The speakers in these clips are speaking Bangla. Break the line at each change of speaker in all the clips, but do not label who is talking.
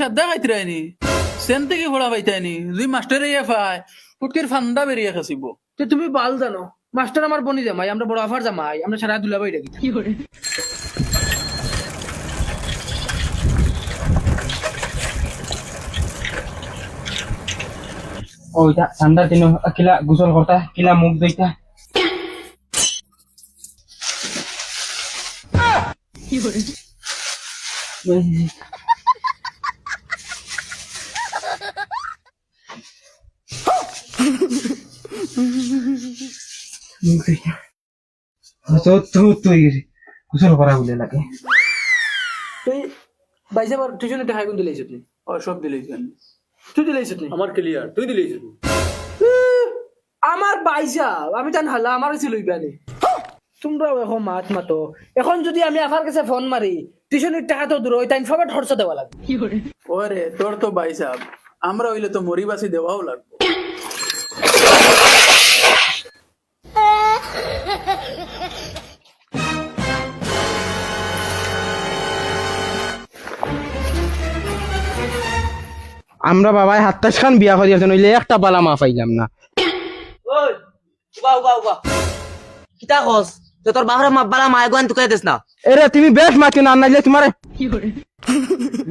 সাদ্দা খাইতে রাইনি সেন থেকে ফোড়া পাইতাইনি যদি মাস্টারে ইয়ে পায় ফুটকির ফান্দা বেরিয়ে খাসিব।
তো তুমি বাল জানো মাস্টার আমার বনি জামাই আমরা বড় আফার জামাই আমরা সারা দুলাবাই ডাকি কি করে
ওইটা ঠান্ডার দিন কিলা গোসল করতা কিলা মুখ ধুইতা
কি করে
গোসল করা বলে লাগে
তুই বাইসা বার টিউশনে টাকা কোন দিলাইছ তুই
ও সব দিলেছেন
তুই দিলাইছ তুই
আমার ক্লিয়ার তুই দিলিস
আমার বাইসা আমি জান হালা আমার কাছে লইবা নি তোমরা এখন মাত মাতো এখন যদি আমি আফার কাছে ফোন মারি টিউশনের টাকা তো দূর ওই টাইম সবার খরচ দেওয়া লাগবে কি করে
ওরে তোর তো ভাই সাহেব আমরা হইলে তো মরিবাসি দেওয়াও লাগবে।
আমরা বাবাই হাত্তাস খান বিয়া করিয়াছেন নইলে একটা বালা মা পাইলাম না
ওই উবা উবা উবা কিতা কস তো তোর বাহরে বালা মায় গোয়ান তুকাই দেস না
এরে তুমি বেশ মাতি না নাইলে তোমার
কি করে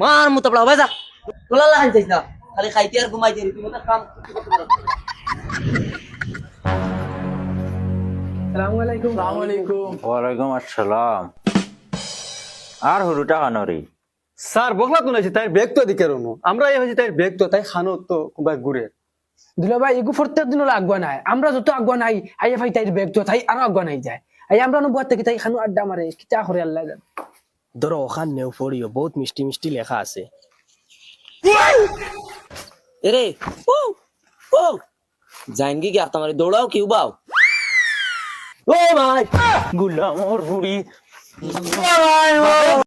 মার মুত পড়া ভাই যা তোলা লাগাই যাইস না খালি খাইতে আর ঘুমাই যাই তুমি তো কাম
আসসালামু আলাইকুম
আসসালামু আলাইকুম।
ওয়ালাইকুম আসসালাম। আর হুরু টাকা নরি
স্যার বকলা তো নাইছে তাই ব্যাগ তো দিকে রনো আমরা এই হইছে তাই ব্যাগ তো তাই খানো তো কুবা ঘুরে
দুলাভাই এগু প্রত্যেক দিন হলো আগুয়া নাই আমরা যত আগুয়া নাই আইয়া ভাই তাই ব্যাগ তো তাই আরো আগুয়া নাই যায় আই আমরা বুয়ার থেকে তাই খানু আড্ডা মারে কিতা করে আল্লাহ জানে
ধরো ওখান নেও পড়িও বহুত মিষ্টি মিষ্টি লেখা আছে
এরে ও ও জাইনগি কি আর তোমারে দৌড়াও কি উবাও ও ভাই
গুলাম ওর বুড়ি